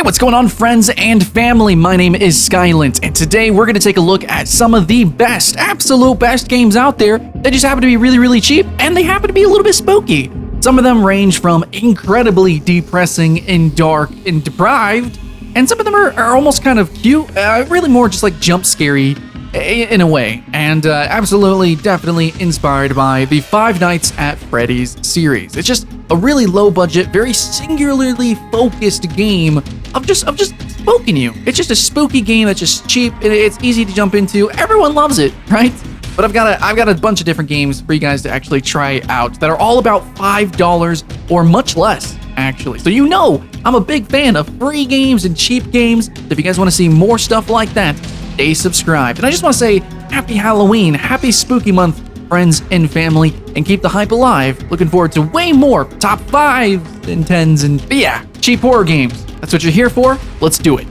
What's going on, friends and family? My name is Skylent, and today we're going to take a look at some of the best, absolute best games out there that just happen to be really, really cheap, and they happen to be a little bit spooky. Some of them range from incredibly depressing and dark and deprived, and some of them are almost kind of cute, really more just like jump scary in a way, and absolutely, definitely inspired by the Five Nights at Freddy's series. It's just a really low budget, very singularly focused game of just spooking you. It's just a spooky game that's just cheap and it's easy to jump into. Everyone loves it, right? But I've got a bunch of different games for you guys to actually try out that are all about $5 or much less, actually. So you know I'm a big fan of free games and cheap games. So if you guys want to see more stuff like that, stay subscribed. And I just want to say happy Halloween, happy spooky month, friends and family, and keep the hype alive. Looking forward to way more top 5s and 10s and yeah, cheap horror games. That's what you're here for. Let's do it.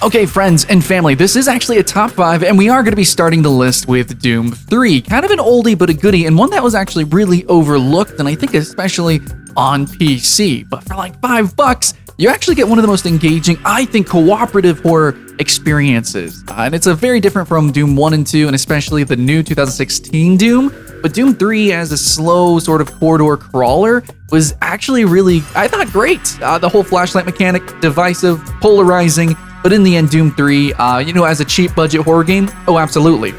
Okay, friends and family, this is actually a top 5, and we are going to be starting the list with Doom 3. Kind of an oldie but a goodie, and one that was actually really overlooked, and I think especially on PC. But for like $5, you actually get one of the most engaging, I think, cooperative horror experiences. And it's a very different from Doom 1 and 2, and especially the new 2016 Doom. But Doom 3 as a slow sort of corridor crawler was actually really, I thought, great. The whole flashlight mechanic, divisive, polarizing, but in the end, Doom 3, as a cheap budget horror game, oh, absolutely.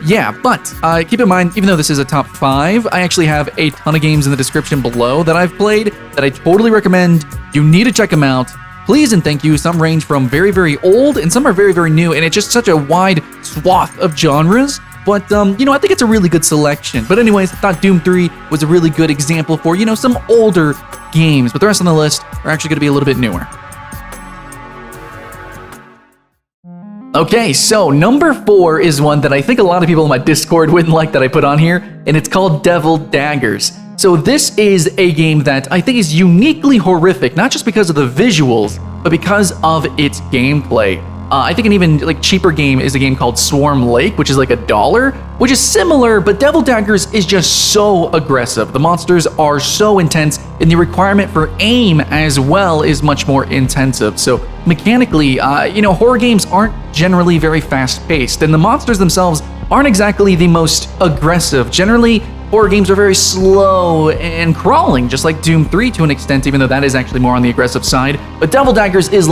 Yeah, but keep in mind, even though this is a top 5, I actually have a ton of games in the description below that I've played that I totally recommend. You need to check them out. Please and thank you. Some range from very, very old and some are very, very new, and it's just such a wide swath of genres. But, I think it's a really good selection. But anyways, I thought Doom 3 was a really good example for, some older games. But the rest on the list are actually going to be a little bit newer. Okay, so number 4 is one that I think a lot of people in my Discord wouldn't like that I put on here, and it's called Daggers. So this is a game that I think is uniquely horrific, not just because of the visuals, but because of its gameplay. I think an even cheaper game is a game called Swarm Lake, which is like $1, which is similar, but Daggers is just so aggressive. The monsters are so intense, and the requirement for aim as well is much more intensive. So mechanically, horror games aren't generally very fast-paced, and the monsters themselves aren't exactly the most aggressive. Generally, horror games are very slow and crawling, just like Doom 3 to an extent, even though that is actually more on the aggressive side. But Daggers is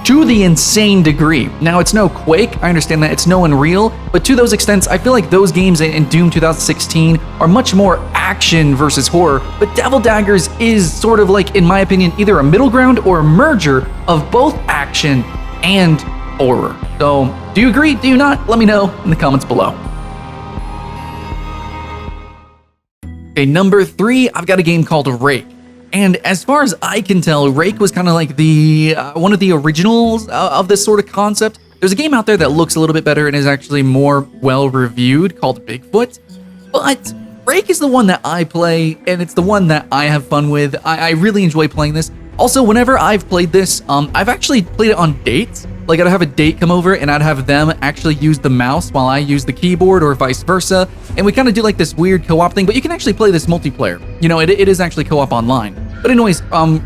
to the insane degree. Now, it's no Quake, I understand that, it's no Unreal, but to those extents, I feel like those games in Doom 2016 are much more action versus horror, but Daggers is sort of in my opinion, either a middle ground or a merger of both action and horror. So, do you agree? Do you not? Let me know in the comments below. Okay, number 3, I've got a game called Rake. And as far as I can tell, Rake was kind of like the one of the originals of this sort of concept. There's a game out there that looks a little bit better and is actually more well-reviewed called Bigfoot. But Rake is the one that I play, and it's the one that I have fun with. I really enjoy playing this. Also, whenever I've played this, I've actually played it on dates. I'd have a date come over, and I'd have them actually use the mouse while I use the keyboard, or vice versa. And we kind of do this weird co-op thing, but you can actually play this multiplayer. It is actually co-op online. But anyways,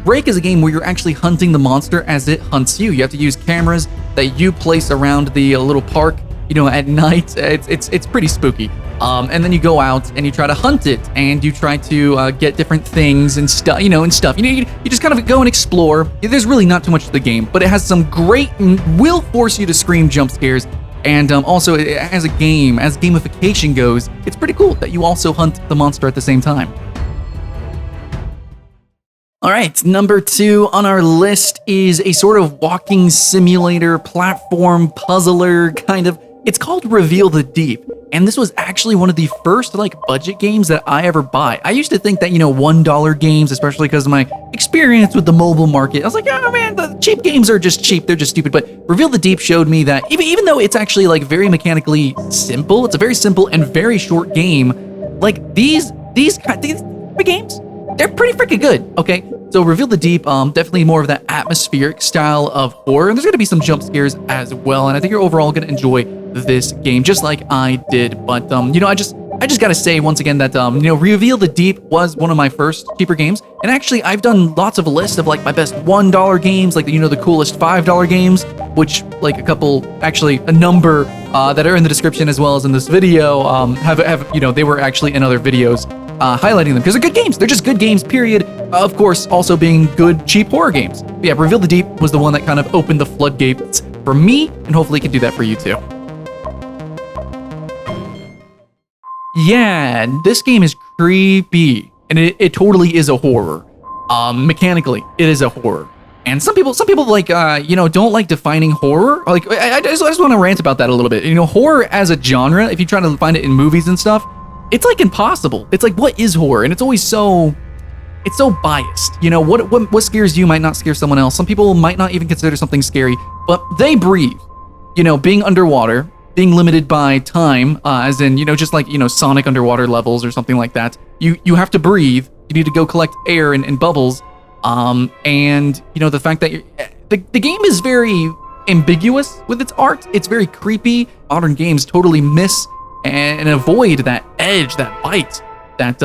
Rake is a game where you're actually hunting the monster as it hunts you. You have to use cameras that you place around the little park, at night. It's pretty spooky. And then you go out and you try to hunt it, and you try to get different things and stuff, You just kind of go and explore. There's really not too much to the game, but it has some great, will force you to scream jump scares. And also, as a game, as gamification goes, it's pretty cool that you also hunt the monster at the same time. All right, number 2 on our list is a sort of walking simulator, platform, puzzler kind of. It's called Reveal the Deep, and this was actually one of the first budget games that I ever bought. I used to think that, $1 games, especially because of my experience with the mobile market, I was like, oh man, the cheap games are just cheap, they're just stupid. But Reveal the Deep showed me that even though it's actually very mechanically simple, it's a very simple and very short game, these games, they're pretty freaking good, okay? So Reveal the Deep, definitely more of that atmospheric style of horror, and there's going to be some jump scares as well, and I think you're overall going to enjoy this game, just like I did. But, I just I just gotta say once again that, you know, Reveal the Deep was one of my first cheaper games. And actually, I've done lots of lists of like my best $1 games, like, you know, the coolest $5 games, which like a number that are in the description as well as in this video, have, you know, they were actually in other videos highlighting them because they're good games. They're just good games, period. Of course, also being good, cheap horror games. But yeah, Reveal the Deep was the one that kind of opened the floodgates for me, and hopefully it can do that for you too. Yeah, this game is creepy, and it totally is a horror. Mechanically, it is a horror. And some people like, you know, don't like defining horror. Like, I just want to rant about that a little bit. You know, horror as a genre, if you try to find it in movies and stuff, it's like impossible. It's like, what is horror? And it's always so biased. You know, what scares you might not scare someone else. Some people might not even consider something scary, but they breathe. You know, being underwater, being limited by time, as in, you know, just like, you know, Sonic underwater levels or something like that. You have to breathe. You need to go collect air and bubbles. And, you know, the fact that the game is very ambiguous with its art. It's very creepy. Modern games totally miss and avoid that edge, that bite that,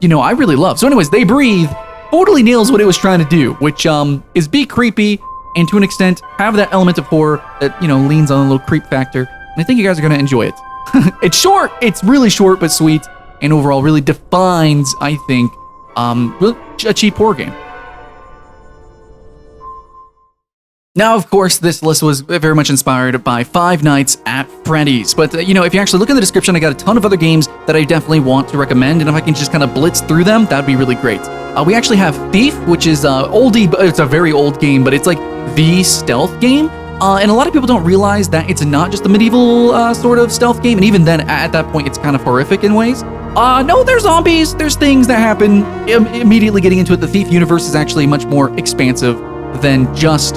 you know, I really love. So anyways, They Breathe totally nails what it was trying to do, which is be creepy and to an extent have that element of horror that, you know, leans on a little creep factor. And I think you guys are going to enjoy it. It's short. It's really short but sweet, and overall really defines, I think, a cheap horror game. Now, of course, this list was very much inspired by Five Nights at Freddy's. But, you know, if you actually look in the description, I got a ton of other games that I definitely want to recommend. And if I can just kind of blitz through them, that'd be really great. We actually have Thief, which is oldie, but it's a very old game, but it's like the stealth game. And a lot of people don't realize that it's not just a medieval sort of stealth game. And even then, at that point, it's kind of horrific in ways. No, there's zombies. There's things that happen. Immediately getting into it, the Thief universe is actually much more expansive than just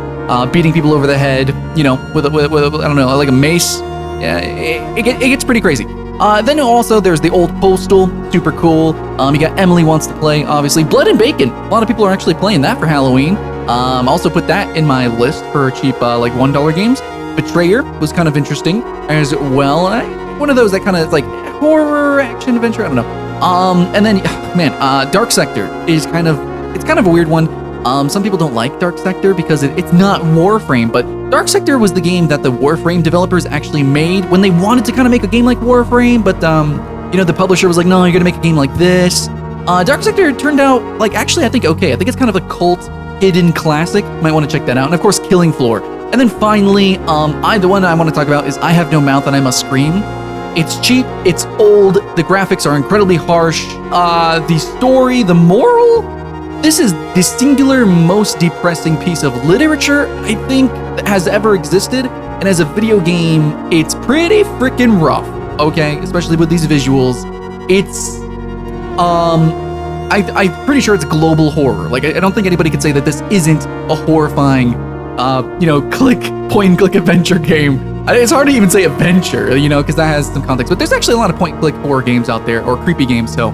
beating people over the head, you know, with I don't know, like a mace. Yeah, it gets pretty crazy. Then also there's the old Postal, super cool. You got Emily Wants to Play, obviously. Blood and Bacon, a lot of people are actually playing that for Halloween. Also put that in my list for cheap, like $1 games. Betrayer was kind of interesting as well. One of those that kind of like horror action adventure, I don't know. And then, man, Dark Sector is kind of a weird one. Some people don't like Dark Sector because it's not Warframe, but Dark Sector was the game that the Warframe developers actually made when they wanted to kind of make a game like Warframe, but you know, the publisher was like, no, you're gonna make a game like this. Dark Sector turned out like, actually, I think okay. I think it's kind of a cult hidden classic. Might want to check that out. And of course, Killing Floor. And then finally, the one I want to talk about is I Have No Mouth and I Must Scream. It's cheap, it's old, the graphics are incredibly harsh, the story, the moral, this is the singular most depressing piece of literature I think that has ever existed, and as a video game, it's pretty freaking rough, okay? Especially with these visuals. It's, I'm pretty sure it's global horror. Like, I don't think anybody could say that this isn't a horrifying, you know, point-and-click adventure game. It's hard to even say adventure, you know, because that has some context. But there's actually a lot of point-and-click horror games out there, or creepy games, so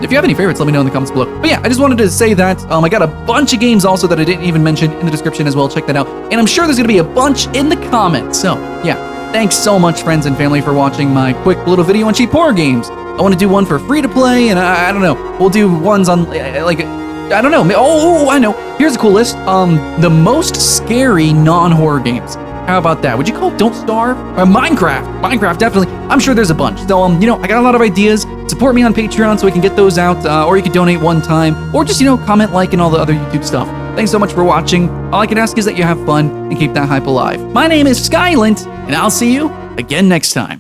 if you have any favorites, let me know in the comments below. But yeah, I just wanted to say that. I got a bunch of games also that I didn't even mention in the description as well. Check that out. And I'm sure there's going to be a bunch in the comments. So yeah, thanks so much, friends and family, for watching my quick little video on cheap horror games. I want to do one for free to play, and I don't know. We'll do ones on, like, I don't know. Oh, I know. Here's a cool list. The most scary non-horror games. How about that? Would you call it Don't Starve? Minecraft. Minecraft, definitely. I'm sure there's a bunch. So, you know, I got a lot of ideas. Support me on Patreon so I can get those out, or you can donate one time, or just, you know, comment, like, and all the other YouTube stuff. Thanks so much for watching. All I can ask is that you have fun and keep that hype alive. My name is Skylent, and I'll see you again next time.